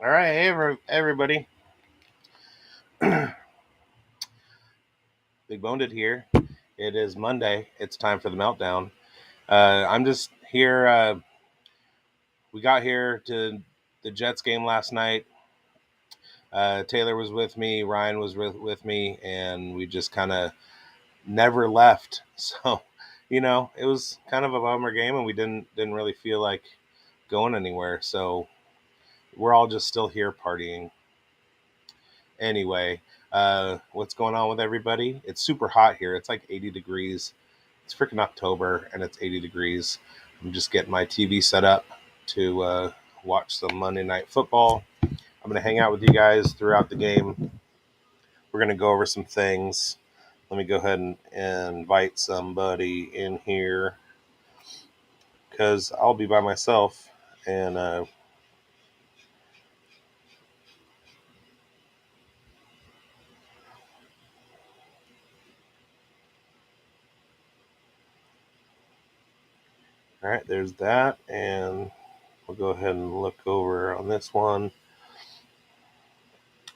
All right, hey everybody. Big Boned here. It is Monday. It's time for the Meltdown. I'm just here. We got here to the Jets game last night. Taylor was with me. Ryan was with me, and we just kind of never left. So, it was kind of a bummer game, and we didn't really feel like going anywhere. So we're all just still here partying. Anyway, what's going on with everybody? It's super hot here. It's like 80 degrees. It's freaking October and it's 80 degrees. I'm just getting my TV set up to watch some Monday Night Football. I'm going to hang out with you guys throughout the game. We're going to go over some things. Let me go ahead and invite somebody in here because I'll be by myself. And all right, there's that. And we'll go ahead and look over on this one.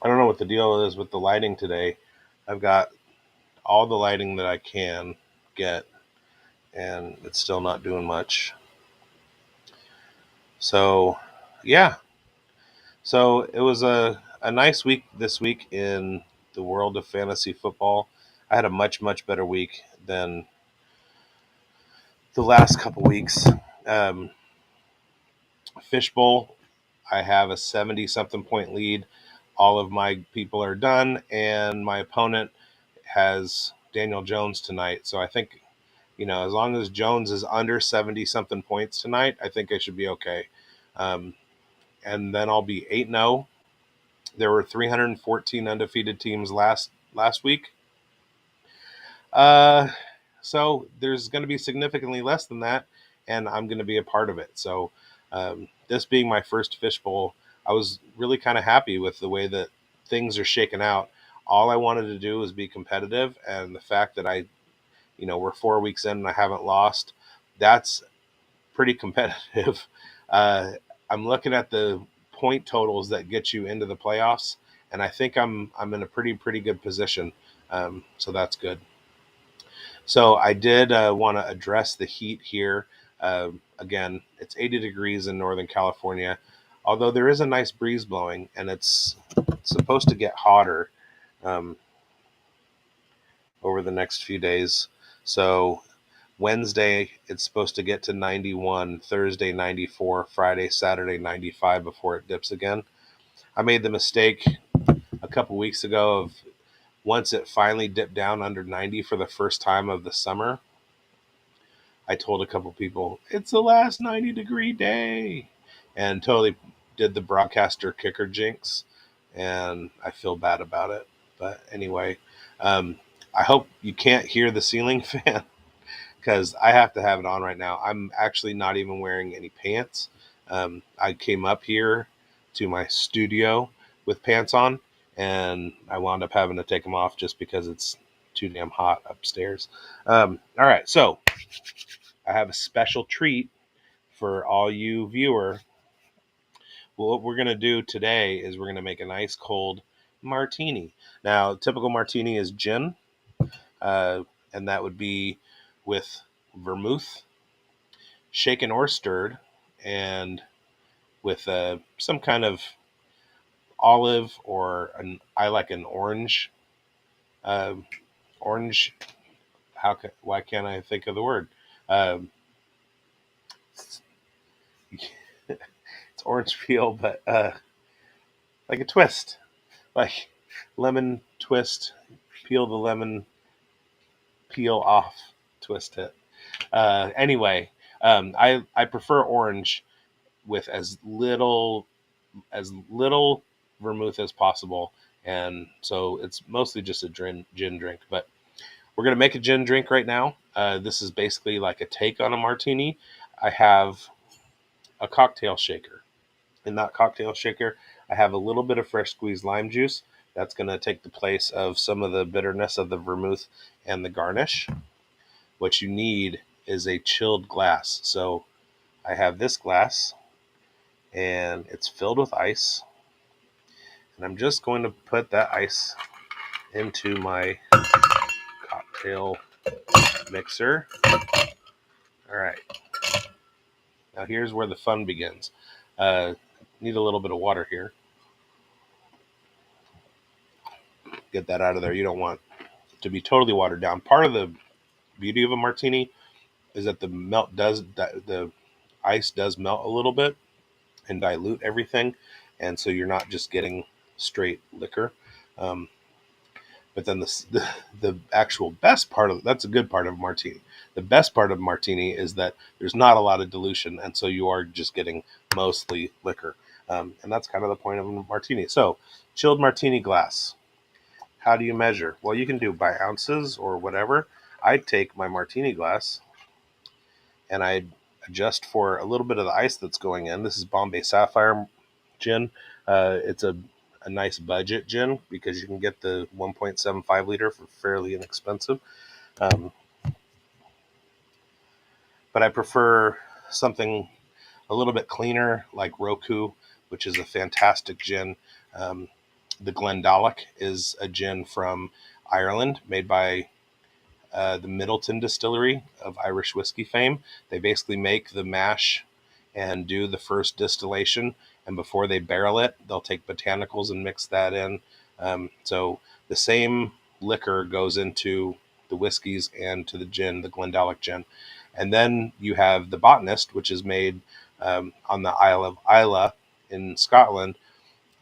I don't know what the deal is with the lighting today. I've got all the lighting that I can get, and it's still not doing much. So, yeah. So it was a nice week this week in the world of fantasy football. I had a much better week than the last couple weeks. Um, Fishbowl, I have a 70 something point lead. All of my people are done, and my opponent has Daniel Jones tonight. So I think, as long as Jones is under 70 something points tonight, I think I should be okay. Um, and then I'll be 8-0. There were 314 undefeated teams last week. Uh, so there's going to be significantly less than that, and I'm going to be a part of it. So this being my first fishbowl, I was really kind of happy with the way that things are shaken out. All I wanted to do was be competitive, and the fact that we're 4 weeks in and I haven't lost, that's pretty competitive. Uh, I'm looking at the point totals that get you into the playoffs, and I think I'm in a pretty good position. So that's good. So I did want to address the heat here. Again, it's 80 degrees in Northern California, although there is a nice breeze blowing, and it's supposed to get hotter um, over the next few days. So Wednesday, it's supposed to get to 91, Thursday, 94, Friday, Saturday, 95 before it dips again. I made the mistake a couple weeks ago of once it finally dipped down under 90 for the first time of the summer, I told a couple people, it's the last 90-degree day, and totally did the broadcaster kicker jinx, and I feel bad about it. But anyway, I hope you can't hear the ceiling fan because I have to have it on right now. I'm actually not even wearing any pants. I came up here to my studio with pants on, and I wound up having to take them off just because it's too damn hot upstairs. All right, so I have a special treat for all you viewer. Well, what we're going to do today is we're going to make a nice cold martini. Now, typical martini is gin, uh, and that would be with vermouth, shaken or stirred, and with some kind of olive or I like an orange. Uh, orange. Why can't I think of the word? Um, it's orange peel, but like a twist, like lemon twist. Peel the lemon peel off, twist it. Anyway, I prefer orange with as little vermouth as possible, and so it's mostly just a gin drink. But we're gonna make a gin drink right now. This is basically like a take on a martini. I have a cocktail shaker. In that cocktail shaker, I have a little bit of fresh squeezed lime juice. That's going to take the place of some of the bitterness of the vermouth and the garnish. What you need is a chilled glass. So I have this glass, and it's filled with ice. And I'm just going to put that ice into my cocktail mixer. All right. Now here's where the fun begins. Need a little bit of water here. Get that out of there. You don't want it to be totally watered down. Part of the beauty of a martini is that the ice does melt a little bit and dilute everything, and so you're not just getting straight liquor. But then the actual best part of that's a good part of martini. The best part of martini is that there's not a lot of dilution, and so you are just getting mostly liquor, and that's kind of the point of a martini. So, chilled martini glass. How do you measure? Well, you can do by ounces or whatever. I take my martini glass and I adjust for a little bit of the ice that's going in. This is Bombay Sapphire gin. It's a nice budget gin because you can get the 1.75 liter for fairly inexpensive. Um, but I prefer something a little bit cleaner like Roku, which is a fantastic gin. The Glendalough is a gin from Ireland made by the Middleton Distillery of Irish whiskey fame. They basically make the mash and do the first distillation, and before they barrel it, they'll take botanicals and mix that in. So the same liquor goes into the whiskeys and to the gin, the Glendalough gin. And then you have the Botanist, which is made on the Isle of Islay in Scotland.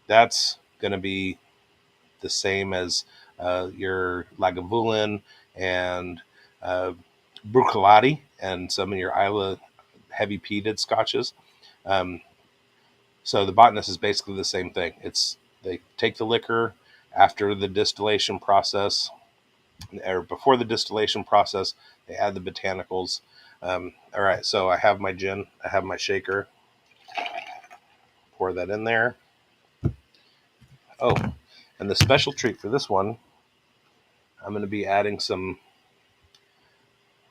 That's going to be the same as your Lagavulin and uh, Bruichladdich and some of your Islay heavy peated scotches. Um, so the Botanist is basically the same thing. They take the liquor after the distillation process, or before the distillation process, they add the botanicals. All right, so I have my gin, I have my shaker. Pour that in there. Oh, and the special treat for this one, I'm going to be adding some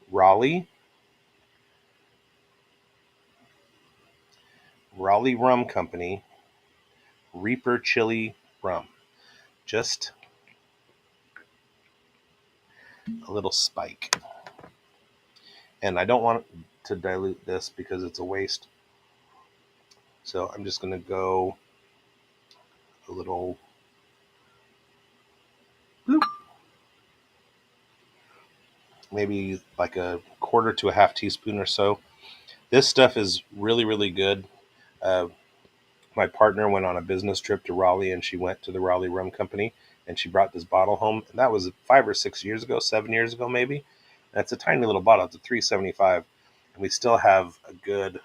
Raleigh Rum Company Reaper Chili Rum. Just a little spike. And I don't want to dilute this because it's a waste. So I'm just going to go a little bloop, maybe like a quarter to a half teaspoon or so. This stuff is really, really good. My partner went on a business trip to Raleigh, and she went to the Raleigh Rum Company, and she brought this bottle home. And that was 5 or 6 years ago, 7 years ago maybe. And it's a tiny little bottle. It's a $3.75, and we still have a good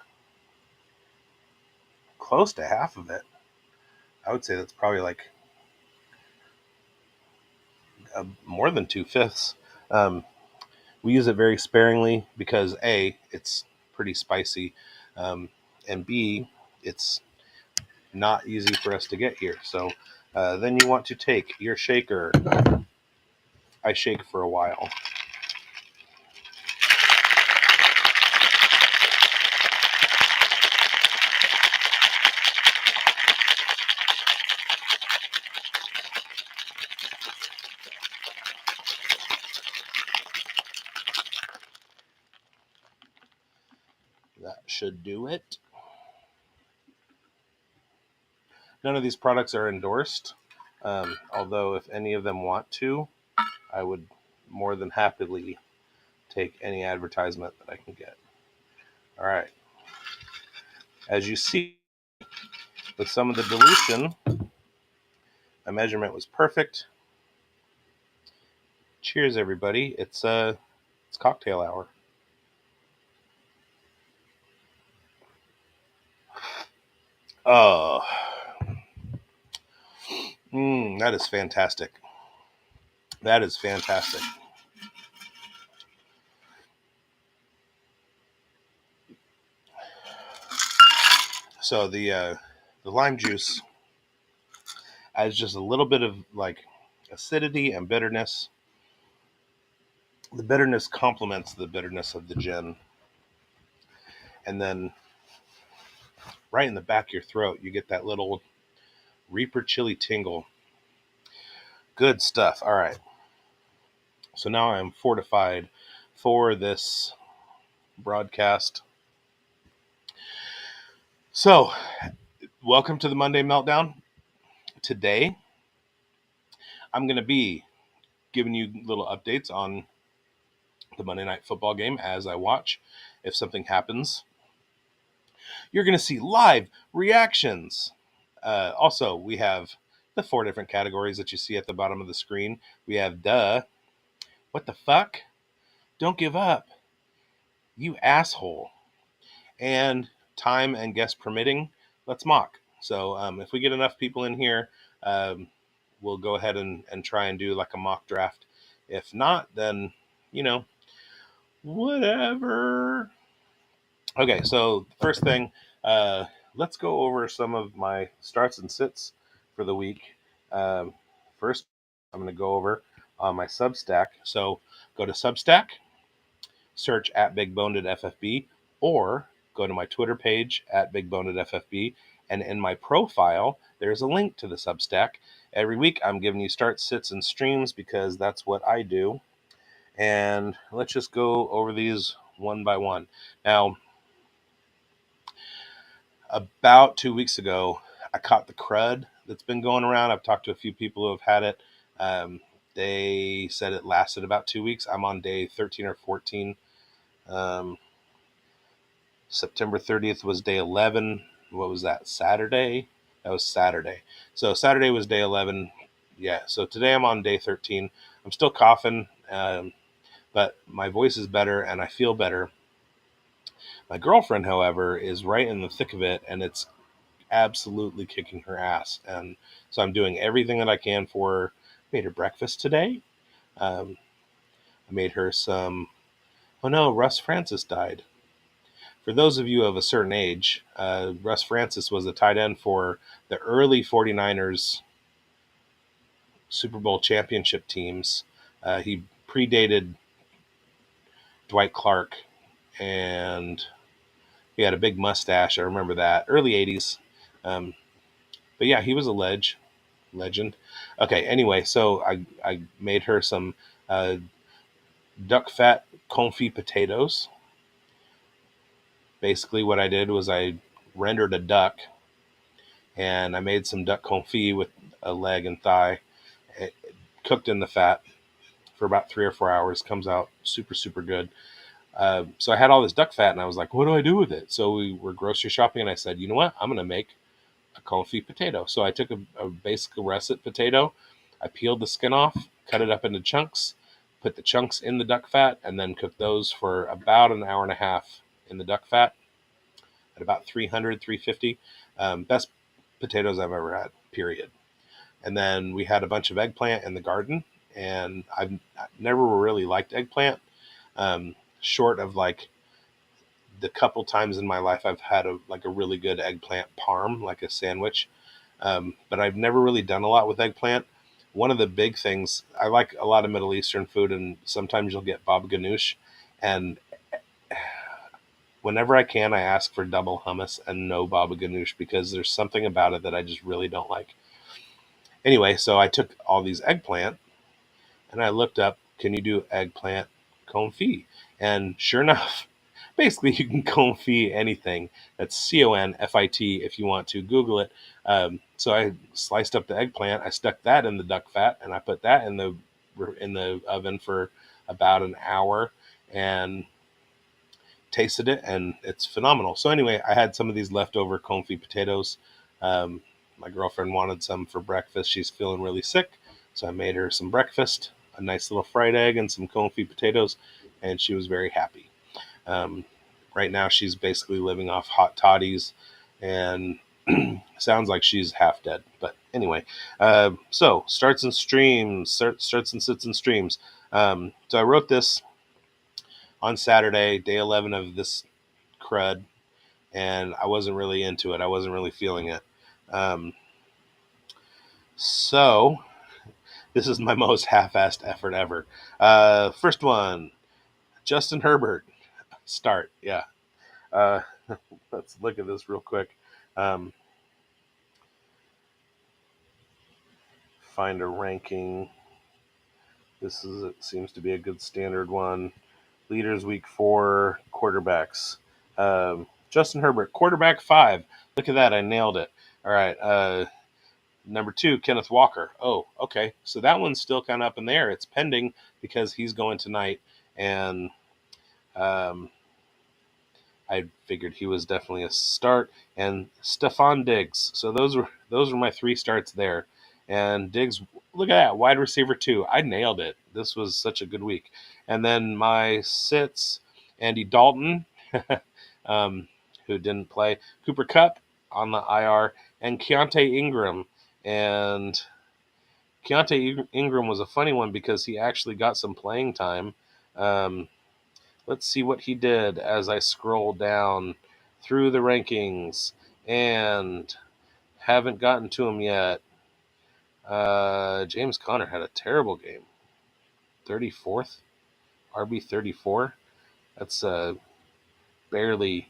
close to half of it. I would say that's probably like more than 2/5. We use it very sparingly because A, it's pretty spicy, and B, it's not easy for us to get here. So then you want to take your shaker. I shake for a while. That should do it. None of these products are endorsed, although if any of them want to, I would more than happily take any advertisement that I can get. All right. As you see, with some of the dilution, my measurement was perfect. Cheers, everybody. It's cocktail hour. Oh, that is fantastic. That is fantastic. So the lime juice adds just a little bit of like acidity and bitterness. The bitterness complements the bitterness of the gin, and then right in the back of your throat, you get that little Reaper Chili Tingle. Good stuff. All right. So now I'm fortified for this broadcast. So, welcome to the Monday Meltdown. Today, I'm going to be giving you little updates on the Monday Night Football game as I watch. If something happens, you're going to see live reactions. Also, we have the 4 different categories that you see at the bottom of the screen. We have what the fuck? Don't give up, you asshole. And time and guest permitting, let's mock. So if we get enough people in here, we'll go ahead and try and do like a mock draft. If not, then, whatever. Okay, so first thing, let's go over some of my starts and sits for the week. First, I'm going to go over on my Substack. So go to Substack, search at BigBonedFFB, or go to my Twitter page at BigBonedFFB, and in my profile, there's a link to the Substack. Every week, I'm giving you starts, sits, and streams because that's what I do. And let's just go over these one by one. Now, about 2 weeks ago, I caught the crud that's been going around. I've talked to a few people who have had it. They said it lasted about 2 weeks. I'm on day 13 or 14. September 30th was day 11. What was that? Saturday? That was Saturday. So Saturday was day 11. Yeah. So today I'm on day 13. I'm still coughing, but my voice is better and I feel better. My girlfriend, however, is right in the thick of it, and it's absolutely kicking her ass. And so I'm doing everything that I can for her. Made her breakfast today. I made her some. Oh no, Russ Francis died. For those of you of a certain age, Russ Francis was the tight end for the early 49ers Super Bowl championship teams. He predated Dwight Clark, and he had a big mustache. I remember that. Early 80s. But yeah, he was a legend. Okay, anyway, so I made her some duck fat confit potatoes. Basically, what I did was I rendered a duck, and I made some duck confit with a leg and thigh, cooked in the fat for about 3 or 4 hours. Comes out super, super good. So I had all this duck fat, and I was like, what do I do with it? So we were grocery shopping, and I said, you know what? I'm going to make a confit potato. So I took a basic russet potato. I peeled the skin off, cut it up into chunks, put the chunks in the duck fat, and then cooked those for about an hour and a half in the duck fat at about 300, 350. Best potatoes I've ever had, period. And then we had a bunch of eggplant in the garden, and I've never really liked eggplant, short of like the couple times in my life I've had a really good eggplant parm, like a sandwich. But I've never really done a lot with eggplant. One of the big things, I like a lot of Middle Eastern food, and sometimes you'll get baba ganoush. And whenever I can, I ask for double hummus and no baba ganoush because there's something about it that I just really don't like. Anyway, so I took all these eggplant and I looked up, can you do eggplant confit? And sure enough, basically you can confit anything. That's CONFIT if you want to Google it. So I sliced up the eggplant, I stuck that in the duck fat, and I put that in the oven for about an hour and tasted it, and it's phenomenal. So anyway, I had some of these leftover confit potatoes. My girlfriend wanted some for breakfast. She's feeling really sick, so I made her some breakfast, a nice little fried egg and some confit potatoes, and she was very happy. Right now, she's basically living off hot toddies, and sounds like she's half dead. But anyway, so starts and sits and streams. So I wrote this on Saturday, day 11 of this crud, and I wasn't really into it. I wasn't really feeling it. So this is my most half-assed effort ever. First one, Justin Herbert. Start, yeah. Let's look at this real quick. find a ranking. It seems to be a good standard one. Leaders week 4, quarterbacks. Justin Herbert, quarterback 5. Look at that, I nailed it. All right. Number 2, Kenneth Walker. Oh, okay. So that one's still kind of up in the air. It's pending because he's going tonight, and I figured he was definitely a start. And Stephon Diggs. So those were my 3 starts there. And Diggs, look at that, wide receiver 2. I nailed it. This was such a good week. And then my sits, Andy Dalton, who didn't play, Cooper Kupp on the IR, and Keontae Ingram. And Keontae Ingram was a funny one because he actually got some playing time. Let's see what he did as I scroll down through the rankings, and haven't gotten to him yet. James Conner had a terrible game. 34th, RB 34. That's barely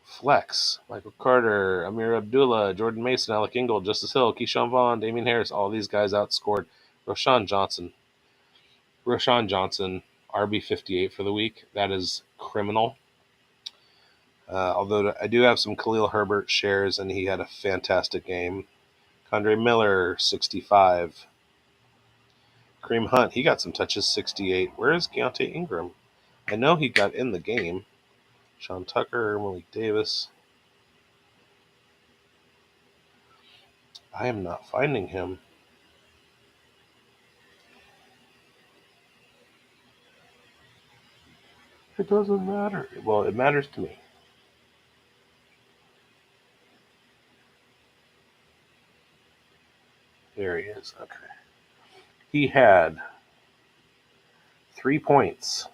flex. Michael Carter, Amir Abdullah, Jordan Mason, Alec Ingold, Justice Hill, Keyshawn Vaughn, Damian Harris. All these guys outscored Roschon Johnson, RB 58 for the week. That is criminal. Although I do have some Khalil Herbert shares, and he had a fantastic game. Condre Miller, 65. Kareem Hunt, he got some touches, 68. Where is Keontae Ingram? I know he got in the game. Sean Tucker, Malik Davis. I am not finding him. It doesn't matter. Well, it matters to me. There he is. Okay. He had 3 points.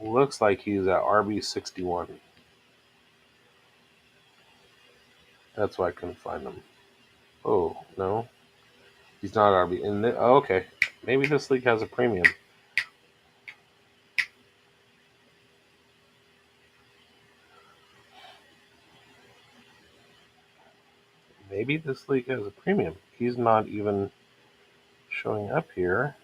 Looks like he's at RB 61. That's why I couldn't find him. Oh, no. He's not RB. Okay. Maybe this league has a premium. Maybe this league has a premium. He's not even showing up here.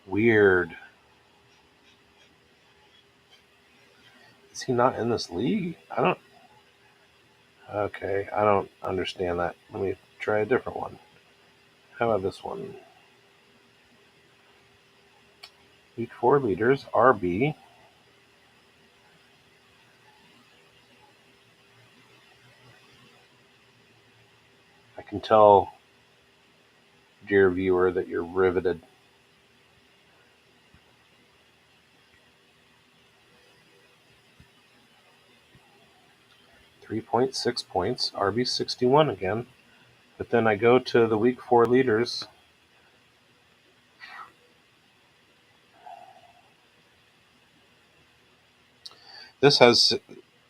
Weird. Is he not in this league? Okay, I don't understand that. Let me try a different one. How about this one? Week 4 leaders, RB. I can tell, dear viewer, that you're riveted. .6 points, RB 61 again. But then I go to the week 4 leaders. This has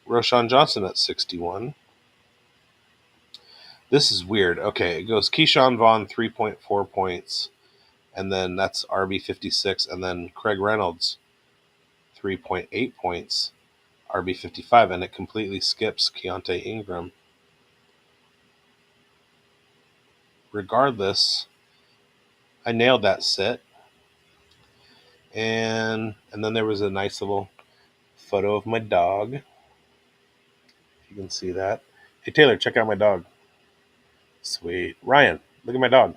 Roschon Johnson at 61. This is weird. Okay, it goes Keyshawn Vaughn, 3.4 points. And then that's RB 56. And then Craig Reynolds, 3.8 points, RB 55. And it completely skips Keontae Ingram. Regardless, I nailed that sit. And then there was a nice little photo of my dog. If you can see that. Hey, Taylor, check out my dog. Sweet. Ryan, look at my dog.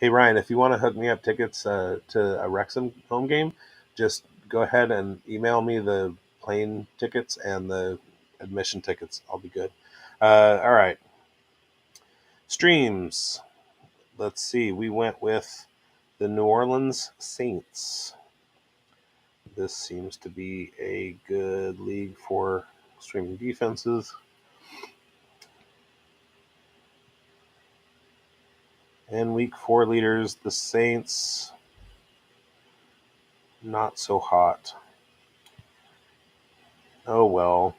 Hey, Ryan, if you want to hook me up tickets to a Wrexham home game, just go ahead and email me the plane tickets and the admission tickets. I'll be good. All right. Streams. Let's see. We went with the New Orleans Saints. This seems to be a good league for streaming defenses. And week 4 leaders, the Saints, not so hot. Oh, well.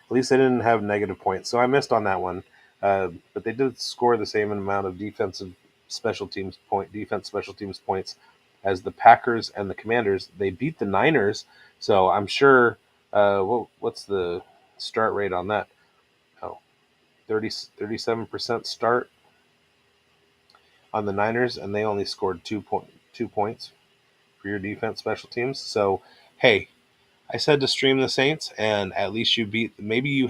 At least they didn't have negative points. So I missed on that one. But they did score the same amount of defensive defense special teams points as the Packers and the Commanders. They beat the Niners, so I'm sure. What's the start rate on that? Oh, 37% start on the Niners, and they only scored 2 points for your defense special teams. So, hey, I said to stream the Saints, and at least you beat. Maybe you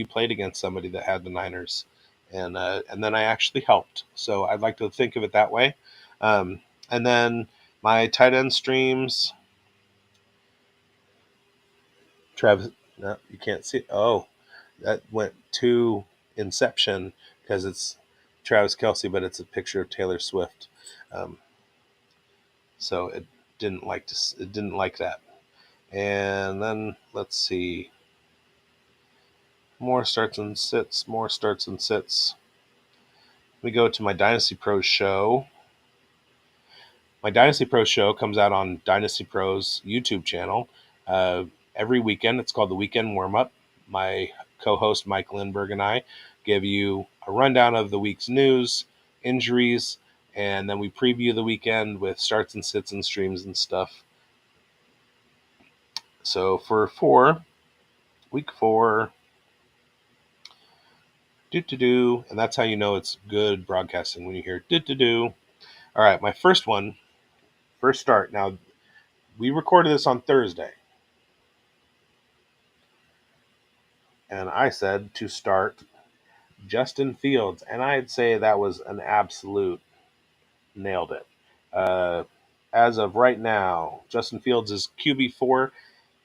played against somebody that had the Niners, and then I actually helped. So I'd like to think of it that way. And then my tight end streams. Travis, no, you can't see. Oh, that went to Inception because it's Travis Kelsey, but it's a picture of Taylor Swift. Um, so it didn't like to. It didn't like that. And then let's see. More starts and sits. More starts and sits. We go to my Dynasty Pros show. My Dynasty Pros show comes out on Dynasty Pros YouTube channel every weekend. It's called the Weekend Warm Up. My co-host Mike Lindberg and I give you a rundown of the week's news, injuries, and then we preview the weekend with starts and sits and streams and stuff. So for week 4, and that's how you know it's good broadcasting when you hear do. All right, my first start. Now, we recorded this on Thursday, and I said to start Justin Fields, and I'd say that was an absolute nailed it. As of right now, Justin Fields is QB4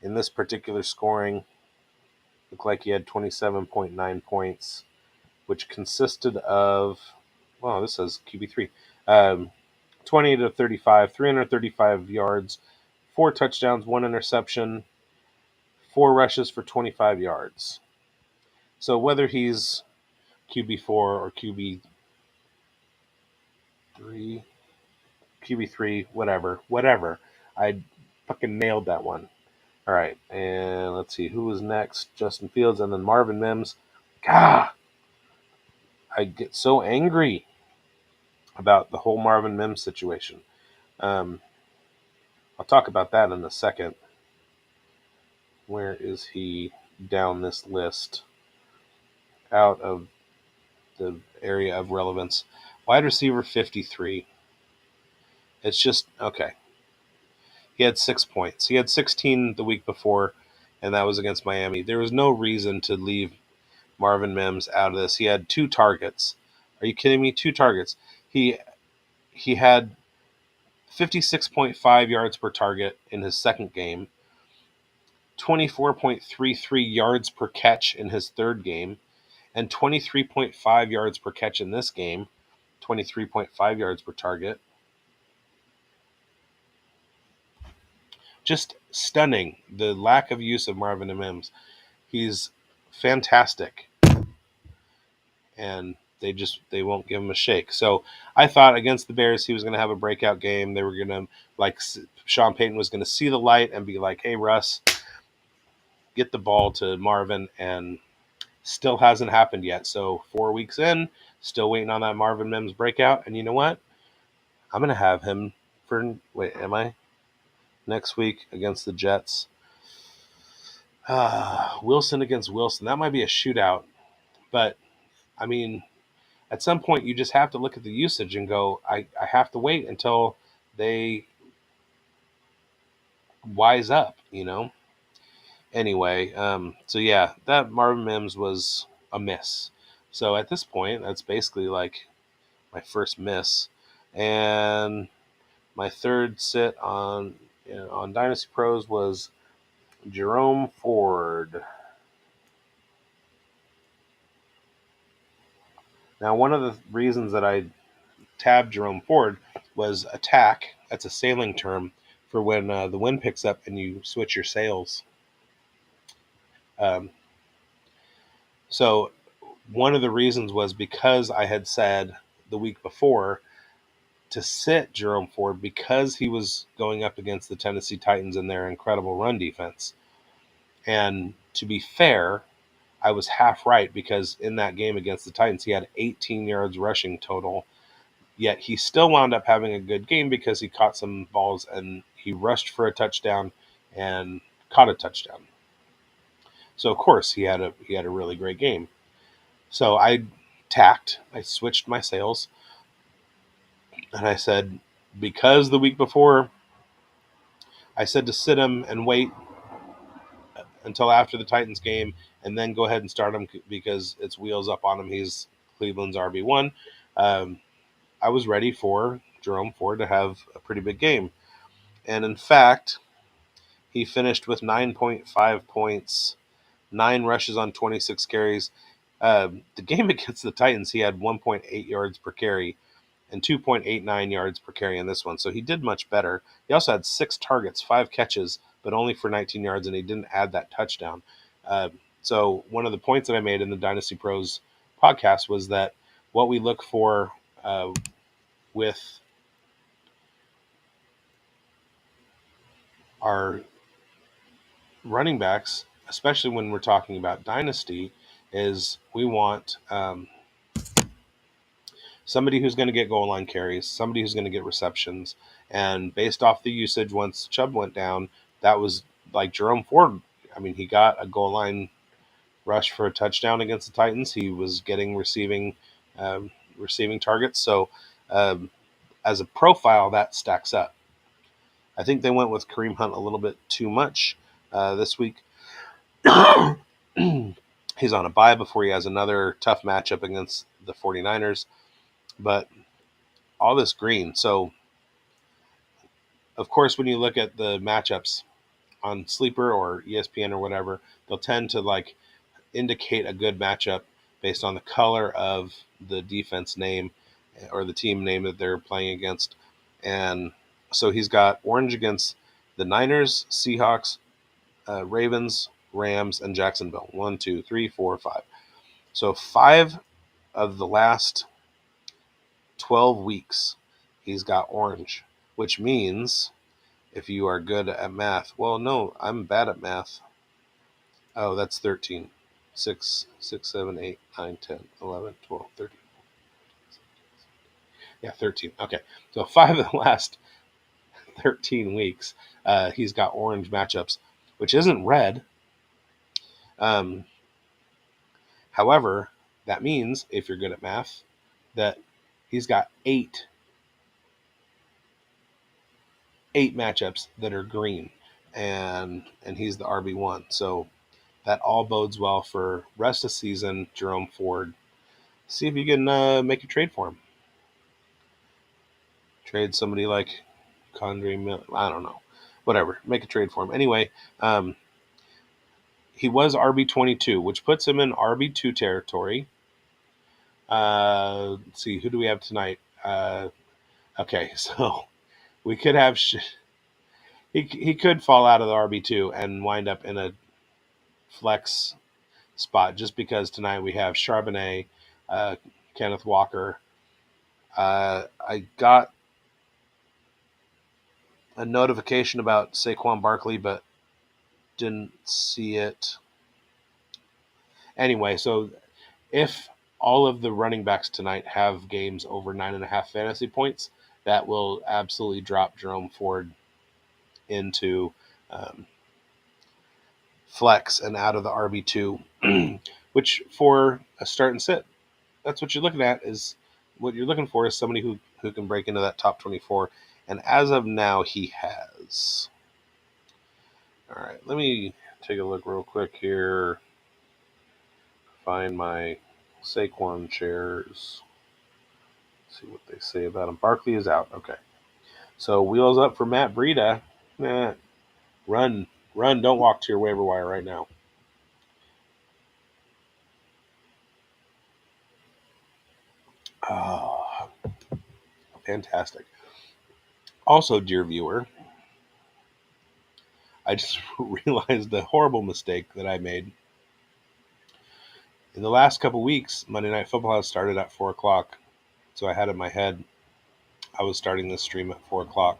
in this particular scoring. Looked like he had 27.9 points, which consisted of, well, this says QB3, 20 to 35, 335 yards, 4 touchdowns, 1 interception, 4 rushes for 25 yards. So whether he's QB4 or QB3, whatever, I fucking nailed that one. All right, and let's see who was next. Justin Fields, and then Marvin Mims. God, I get so angry about the whole Marvin Mims situation. I'll talk about that in a second. Where is he down this list? Out of the area of relevance. Wide receiver 53. It's just, okay. He had 6 points. He had 16 the week before, and that was against Miami. There was no reason to leave Marvin Mims out of this. He had 2 targets. Are you kidding me? 2 targets. He had 56.5 yards per target in his second game, 24.33 yards per catch in his third game, and 23.5 yards per catch in this game, 23.5 yards per target. Just stunning, the lack of use of Marvin Mims. He's fantastic, and they won't give him a shake. So I thought against the Bears he was going to have a breakout game. They were going to, like, Sean Payton was going to see the light and be like, hey, Russ, get the ball to Marvin, and still hasn't happened yet. So 4 weeks in, still waiting on that Marvin Mims breakout. And you know what? I'm going to have him am I? Next week against the Jets. Wilson against Wilson. That might be a shootout. But, I mean, at some point you just have to look at the usage and go, I have to wait until they wise up, Anyway, so yeah, that Marvin Mims was a miss. So at this point, that's basically like my first miss. And my third sit on Dynasty Pros was Jerome Ford. Now, one of the reasons that I tabbed Jerome Ford was attack. That's a sailing term for when the wind picks up and you switch your sails. So one of the reasons was because I had said the week before to sit Jerome Ford because he was going up against the Tennessee Titans and their incredible run defense. And to be fair, I was half right because in that game against the Titans, he had 18 yards rushing total Yet he still wound up having a good game because he caught some balls and he rushed for a touchdown and caught a touchdown. So of course he had a really great game. So I switched my sails, and I said, because the week before I said to sit him and wait until after the Titans game and then go ahead and start him because it's wheels up on him. He's Cleveland's RB1. Um, I was ready for Jerome Ford to have a pretty big game. And in fact, he finished with 9.5 points, 9 rushes on 26 carries. The game against the Titans, he had 1.8 yards per carry and 2.89 yards per carry in this one. So he did much better. He also had 6 targets, 5 catches, but only for 19 yards, and he didn't add that touchdown. So one of the points that I made in the Dynasty Pros podcast was that what we look for with our running backs, especially when we're talking about Dynasty, is we want somebody who's going to get goal line carries, somebody who's going to get receptions. And based off the usage, once Chubb went down, that was like Jerome Ford. I mean, he got a goal line rush for a touchdown against the Titans. He was getting receiving targets. So as a profile, that stacks up. I think they went with Kareem Hunt a little bit too much this week. He's on a bye before he has another tough matchup against the 49ers. But all this green. So, of course, when you look at the matchups on Sleeper or ESPN or whatever, they'll tend to like indicate a good matchup based on the color of the defense name or the team name that they're playing against. And so he's got orange against the Niners, Seahawks, Ravens, Rams, and Jacksonville. 1, 2, 3, 4, 5. So 5 of the last 12 weeks, he's got orange, which means if you are good at math, well, no, I'm bad at math. Oh, that's 13. 6, 6, 7, 8, 9, 10, 11, 12, 13. Yeah, 13. Okay. So 5 of the last 13 weeks, he's got orange matchups, which isn't red. However, that means, if you're good at math, that he's got eight matchups that are green, and he's the RB1. So that all bodes well for rest of season Jerome Ford. See if you can make a trade for him. Trade somebody like Condre Miller. I don't know. Whatever. Make a trade for him. Anyway, he was RB22, which puts him in RB2 territory. Let's see. Who do we have tonight? Okay, so we could have... He could fall out of the RB2 and wind up in a flex spot just because tonight we have Charbonnet, Kenneth Walker. I got a notification about Saquon Barkley, but didn't see it. Anyway, so if all of the running backs tonight have games over 9.5 fantasy points, that will absolutely drop Jerome Ford into flex and out of the RB2, which for a start and sit, that's what you're looking at. Is what you're looking for is somebody who can break into that top 24. And as of now, he has. All right, let me take a look real quick here. Find my Saquon shares. See what they say about him. Barkley is out. Okay. So wheels up for Matt Breida. Run. Don't walk to your waiver wire right now. Oh, fantastic. Also, dear viewer, I just realized the horrible mistake that I made. In the last couple weeks, Monday Night Football has started at 4 o'clock. So I had in my head I was starting this stream at 4 o'clock.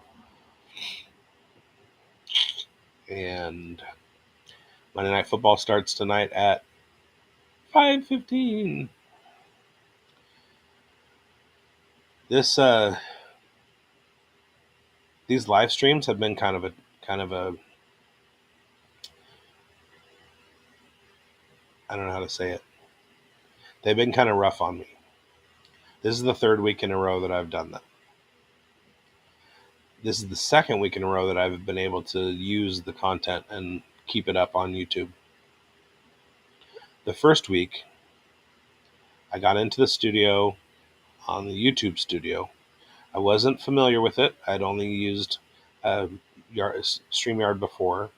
And Monday Night Football starts tonight at 5:15. This these live streams have been kind of a I don't know how to say it. They've been kind of rough on me. This is the third week in a row that I've done that. This is the second week in a row that I've been able to use the content and keep it up on YouTube. The first week, I got into the studio on the YouTube studio. I wasn't familiar with it. I'd only used StreamYard before.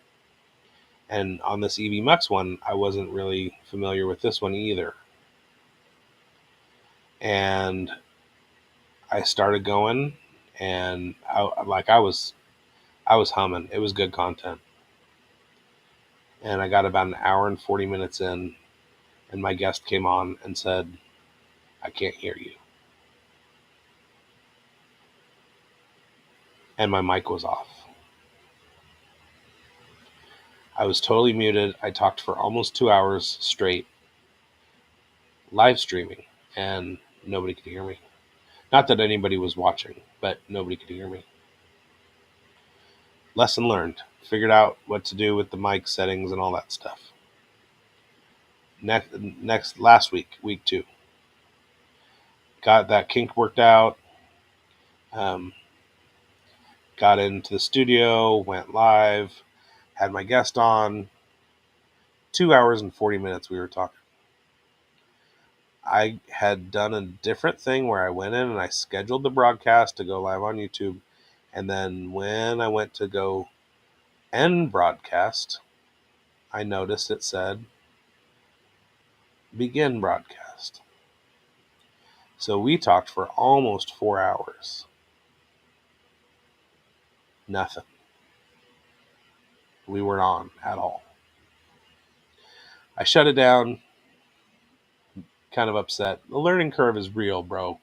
And on this EV Mux one, I wasn't really familiar with this one either. And I started going, and I was humming. It was good content. And I got about an hour and 40 minutes in, and my guest came on and said, "I can't hear you." And my mic was off. I was totally muted. I talked for almost 2 hours straight, live streaming, and nobody could hear me. Not that anybody was watching, but nobody could hear me. Lesson learned. Figured out what to do with the mic settings and all that stuff. Last week, week 2, got that kink worked out. Got into the studio, went live, had my guest on. 2 hours and 40 minutes we were talking. I had done a different thing where I went in and I scheduled the broadcast to go live on YouTube. And then when I went to go end broadcast, I noticed it said begin broadcast. So we talked for almost 4 hours. Nothing. We weren't on at all. I shut it down, kind of upset. The learning curve is real, bro.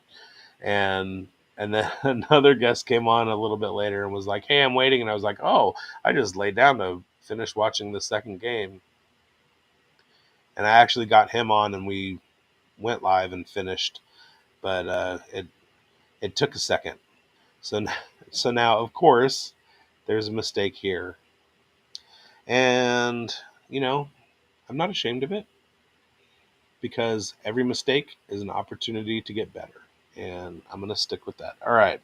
And then another guest came on a little bit later and was like, "Hey, I'm waiting." And I was like, "Oh, I just laid down to finish watching the second game." And I actually got him on and we went live and finished. But it took a second. So now, of course, there's a mistake here. And, I'm not ashamed of it, because every mistake is an opportunity to get better. And I'm going to stick with that. All right.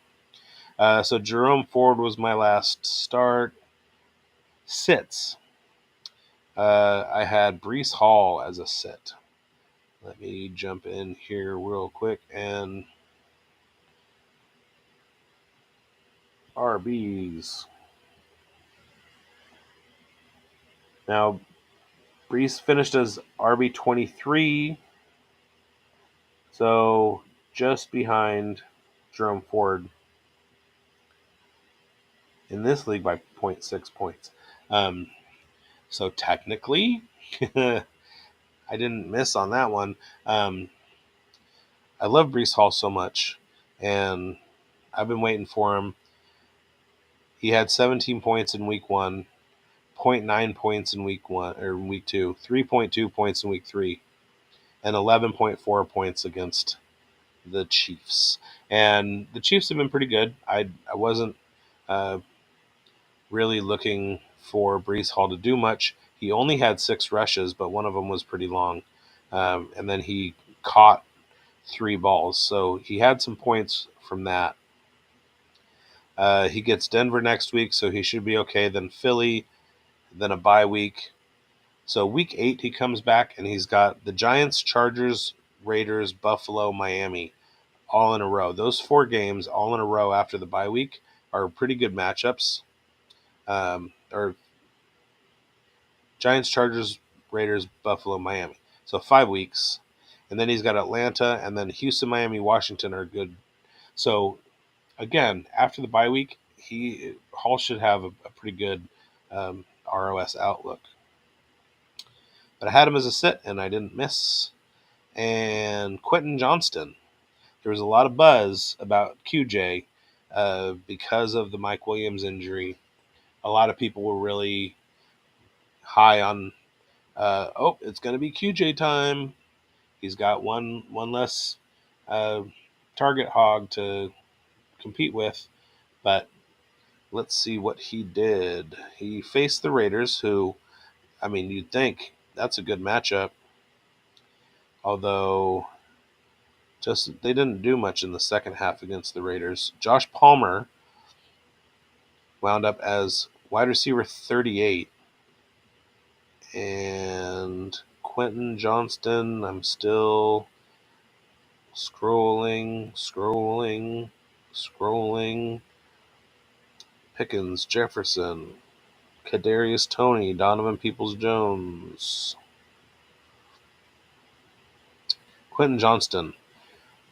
So Jerome Ford was my last start. Sits. I had Breece Hall as a sit. Let me jump in here real quick and RBs. Now, Breece finished as RB23, so just behind Jerome Ford in this league by 0.6 points. So technically, I didn't miss on that one. I love Breece Hall so much, and I've been waiting for him. He had 17 points in week 1, 0.9 points in week 2, 3.2 points in week 3, and 11.4 points against the Chiefs. And the Chiefs have been pretty good. I wasn't really looking for Breece Hall to do much. He only had 6 rushes, but one of them was pretty long. And then he caught 3 balls. So he had some points from that. He gets Denver next week, so he should be okay. Then Philly, then a bye week. So week 8, he comes back, and he's got the Giants, Chargers, Raiders, Buffalo, Miami, all in a row. Those 4 games all in a row after the bye week are pretty good matchups. Or Giants, Chargers, Raiders, Buffalo, Miami. So 5 weeks. And then he's got Atlanta, and then Houston, Miami, Washington are good. So, again, after the bye week, Hall should have a pretty good ROS outlook. But I had him as a sit, and I didn't miss. And Quentin Johnston. There was a lot of buzz about QJ because of the Mike Williams injury. A lot of people were really high on, it's going to be QJ time. He's got one less target hog to compete with, but let's see what he did. He faced the Raiders, who, I mean, you'd think that's a good matchup, although just they didn't do much in the second half against the Raiders. Josh Palmer wound up as wide receiver 38, and Quentin Johnston, I'm still scrolling. Pickens, Jefferson, Kadarius Toney, Donovan Peoples-Jones. Quentin Johnston,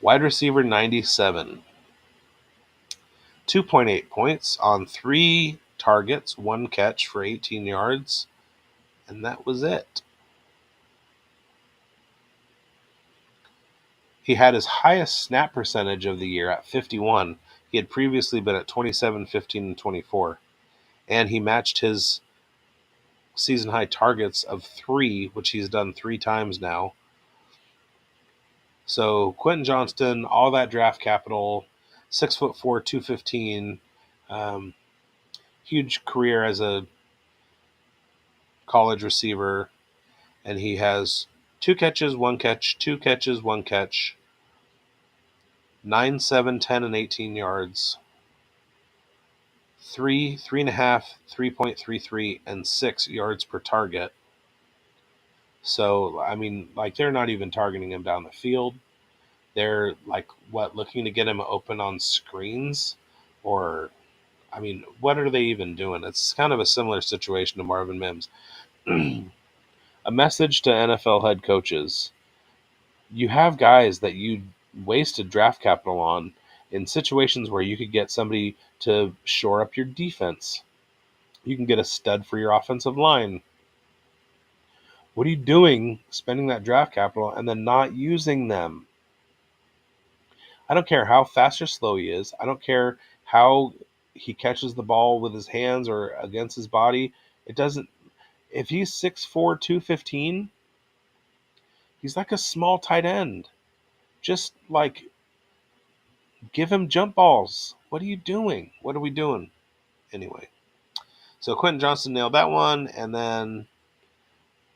wide receiver 97. 2.8 points on 3 targets, 1 catch for 18 yards, and that was it. He had his highest snap percentage of the year at 51. He had previously been at 27, 15, and 24. And he matched his season-high targets of 3, which he's done 3 times now. So Quentin Johnston, all that draft capital, 6'4", 215, huge career as a college receiver, and he has 2 catches, 1 catch, 2 catches, 1 catch, 9, 7, 10, and 18 yards, 3, 3.5, 3.33, and 6 yards per target. So, I mean, like, they're not even targeting him down the field. They're, like, looking to get him open on screens? Or, I mean, what are they even doing? It's kind of a similar situation to Marvin Mims. A message to NFL head coaches. You have guys that you wasted draft capital on in situations where you could get somebody to shore up your defense. You can get a stud for your offensive line. What are you doing spending that draft capital and then not using them? I don't care how fast or slow he is. I don't care how he catches the ball with his hands or against his body. It doesn't. If he's 6'4", 215, he's like a small tight end. Just like give him jump balls. What are you doing? What are we doing? Anyway, so Quentin Johnston nailed that one, and then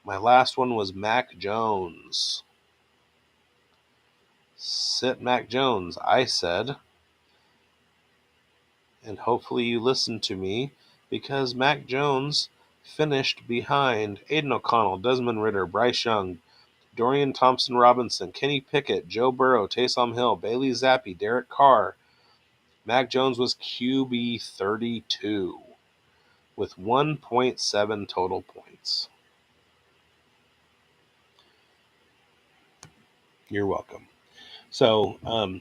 my last one was Mac Jones. Sit Mac Jones, I said. And hopefully you listened to me, because Mac Jones finished behind Aiden O'Connell, Desmond Ridder, Bryce Young, Dorian Thompson-Robinson, Kenny Pickett, Joe Burrow, Taysom Hill, Bailey Zappi, Derek Carr. Mac Jones was QB 32 with 1.7 total points. You're welcome. So,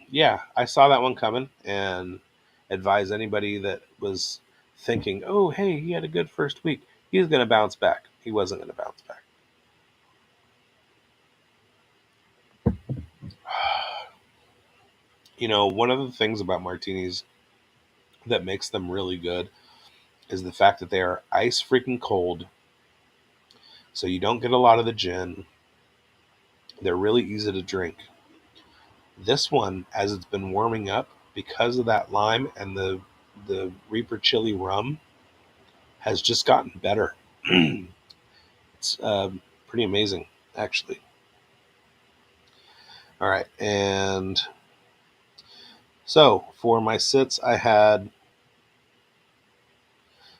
yeah, I saw that one coming and advise anybody that was thinking, oh, hey, he had a good first week. He's going to bounce back. He wasn't going to bounce back. You know, one of the things about martinis that makes them really good is the fact that they are ice freaking cold. So you don't get a lot of the gin. They're really easy to drink. This one, as it's been warming up, because of that lime and the Reaper Chili rum, has just gotten better. It's pretty amazing, actually. All right, and so for my sits, I had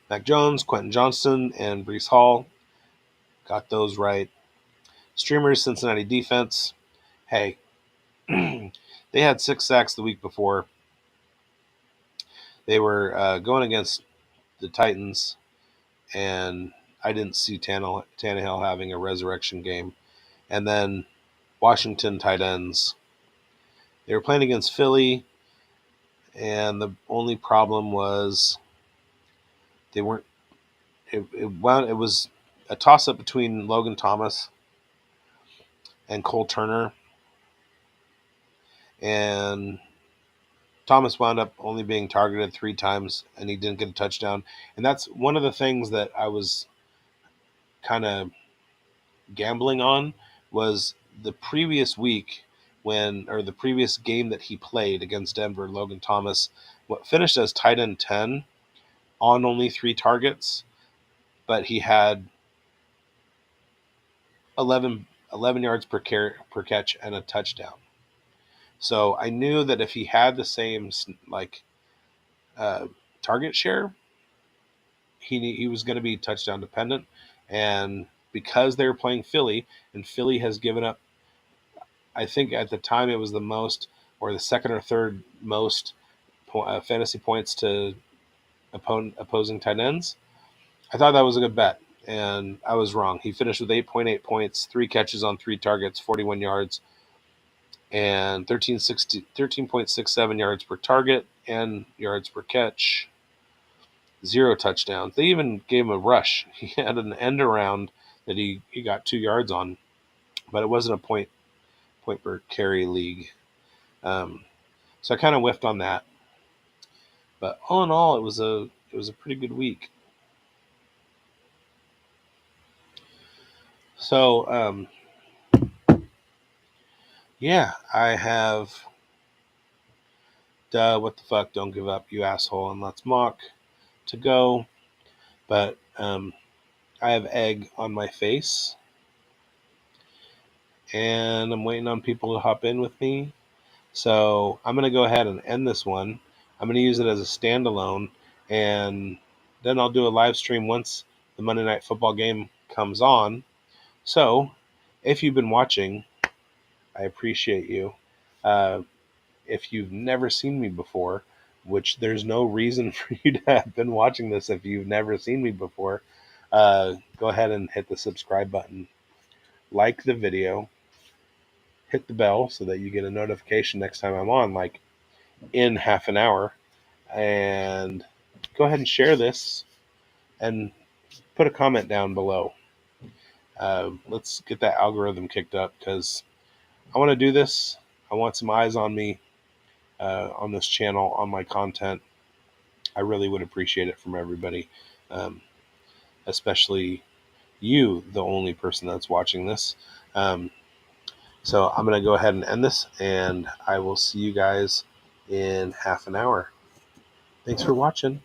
Mac Jones, Quentin Johnston, and Breece Hall. Got those right. Streamers, Cincinnati defense. Hey, they had 6 sacks the week before. They were going against the Titans, and I didn't see Tannehill having a resurrection game. And then Washington tight ends. They were playing against Philly, and the only problem was they weren't. It was a toss-up between Logan Thomas and Cole Turner, and Thomas wound up only being targeted 3 times, and he didn't get a touchdown. And that's one of the things that I was kind of gambling on, was the previous week the previous game that he played against Denver, Logan Thomas finished as tight end 10 on only 3 targets, but he had 11 yards per catch and a touchdown. So I knew that if he had the same target share, he was going to be touchdown dependent. And because they were playing Philly, and Philly has given up, I think at the time it was the most, or the second or third most fantasy points to opposing tight ends. I thought that was a good bet, and I was wrong. He finished with 8.8 points, 3 catches on 3 targets, 41 yards, and 13.67 yards per target and yards per catch. 0 touchdowns. They even gave him a rush. He had an end around that he got 2 yards on, but it wasn't a point per carry league. So I kind of whiffed on that. But all in all, it was a pretty good week. So yeah, I have what the fuck, don't give up, you asshole, and let's mock to go. But I have egg on my face, and I'm waiting on people to hop in with me. So I'm going to go ahead and end this one. I'm going to use it as a standalone, and then I'll do a live stream once the Monday Night Football game comes on. So if you've been watching, I appreciate you. If you've never seen me before, which there's no reason for you to have been watching this if you've never seen me before, go ahead and hit the subscribe button. Like the video. Hit the bell so that you get a notification next time I'm on, like in half an hour. And go ahead and share this and put a comment down below. Let's get that algorithm kicked up, because I want to do this. I want some eyes on me on this channel, on my content. I really would appreciate it from everybody, especially you, the only person that's watching this. So I'm going to go ahead and end this, and I will see you guys in half an hour. Thanks for watching.